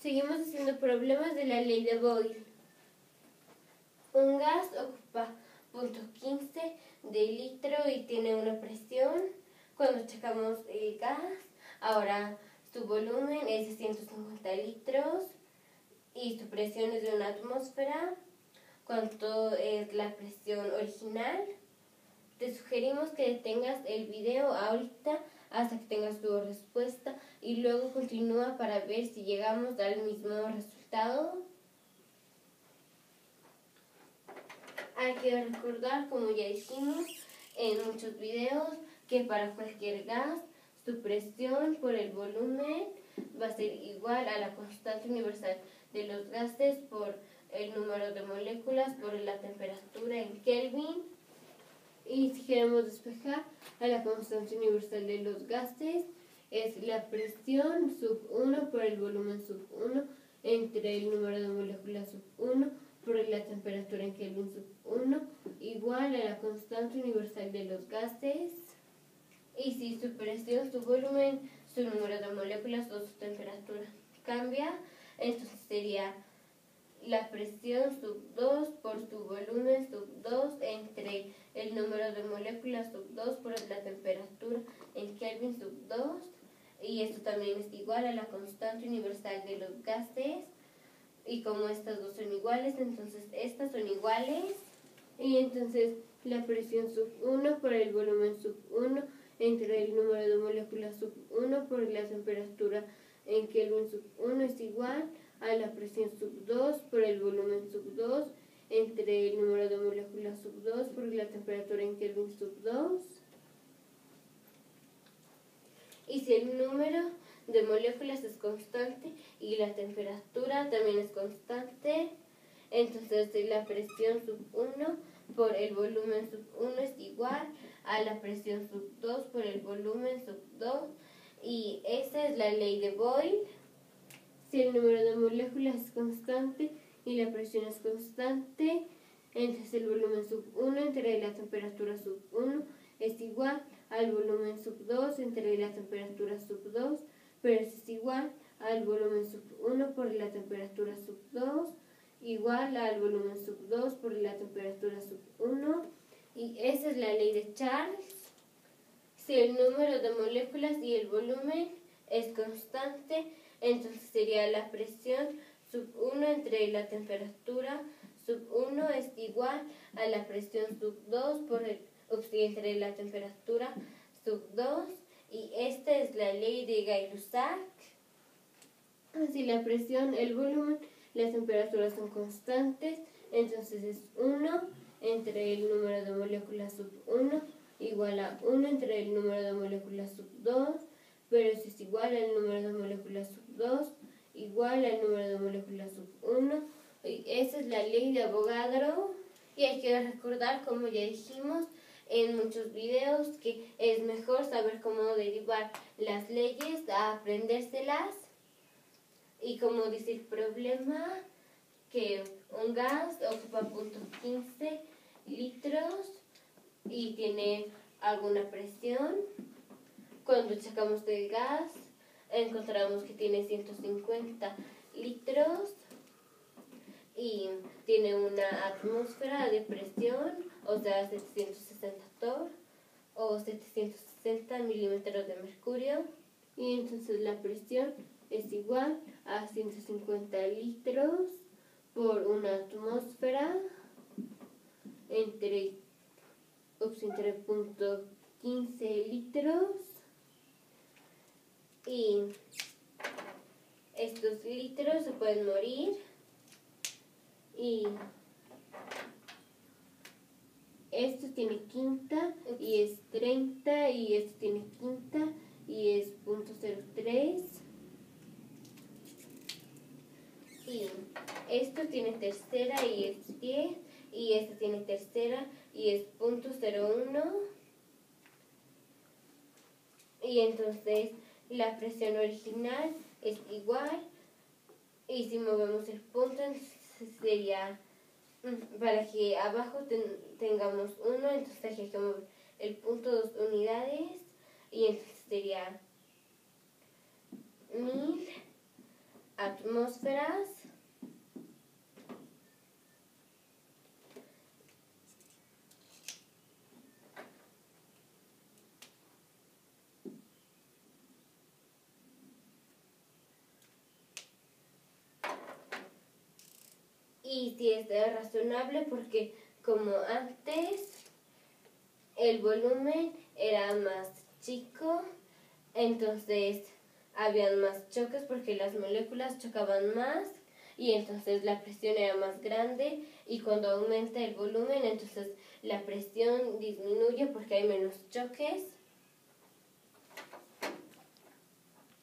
Seguimos haciendo problemas de la ley de Boyle. Un gas ocupa 0.15 de litro y tiene una presión. Cuando checamos el gas, ahora su volumen es de 150 litros y su presión es de una atmósfera. ¿Cuánto es la presión original? Te sugerimos que detengas el video ahorita hasta que tengas tu respuesta y luego continúa para ver si llegamos al mismo resultado. Hay que recordar, como ya dijimos en muchos videos, que para cualquier gas su presión por el volumen va a ser igual a la constante universal de los gases por el número de moléculas por la temperatura en Kelvin. Y si queremos despejar a la constante universal de los gases, es la presión sub 1 por el volumen sub 1 entre el número de moléculas sub 1 por la temperatura en Kelvin sub 1 igual a la constante universal de los gases. Y si su presión, su volumen, su número de moléculas o su temperatura cambia, entonces sería la presión sub 2 por su volumen sub 2 entre el número de moléculas sub 2 por la temperatura en Kelvin sub 2. Y esto también es igual a la constante universal de los gases. Y como estas dos son iguales, entonces estas son iguales. Y entonces la presión sub 1 por el volumen sub 1 entre el número de moléculas sub 1 por la temperatura en Kelvin sub 1 es igual a la presión sub 2 por el volumen sub 2 entre el número de moléculas sub 2 por la temperatura en Kelvin sub 2. Y si el número de moléculas es constante y la temperatura también es constante, entonces la presión sub 1 por el volumen sub 1 es igual a la presión sub 2 por el volumen sub 2. Y esa es la ley de Boyle. Si el número de moléculas es constante y la presión es constante, entonces el volumen sub 1 entre la temperatura sub 1 es igual al volumen sub 2 entre la temperatura sub 2, pero eso es igual al volumen sub 1 por la temperatura sub 2, igual al volumen sub 2 por la temperatura sub 1. Y esa es la ley de Charles. Si el número de moléculas y el volumen es constante, entonces sería la presión sub 1 entre la temperatura sub 1 es igual a la presión sub 2 por el entre la temperatura sub 2. Y esta es la ley de Gay-Lussac. Si la presión, el volumen, las temperaturas son constantes, entonces es 1 entre el número de moléculas sub 1 igual a 1 entre el número de moléculas sub 2, pero eso es igual al número de moléculas sub 2 igual al número de moléculas sub 1. Y esa es la ley de Avogadro. Y hay que recordar, como ya dijimos en muchos videos, que es mejor saber cómo derivar las leyes a aprendérselas. Y como dice el problema, que un gas ocupa 0.15 litros y tiene alguna presión. Cuando sacamos del gas, encontramos que tiene 150 litros y tiene una atmósfera de presión, o sea, 760 torr o 760 milímetros de mercurio. Y entonces la presión es igual a 150 litros por una atmósfera entre 0.15 litros. Y estos litros se pueden morir. Y esto tiene quinta y es 30 y esto tiene quinta y es 0.03. Y esto tiene tercera y es 10 y esto tiene tercera y es 0.01. Y entonces la presión original es igual, y si movemos el punto sería, para que abajo tengamos 1, entonces hay que mover el punto 2 unidades y entonces sería 1000 atmósferas. Y si es razonable porque como antes el volumen era más chico, entonces habían más choques porque las moléculas chocaban más y entonces la presión era más grande, y cuando aumenta el volumen entonces la presión disminuye porque hay menos choques.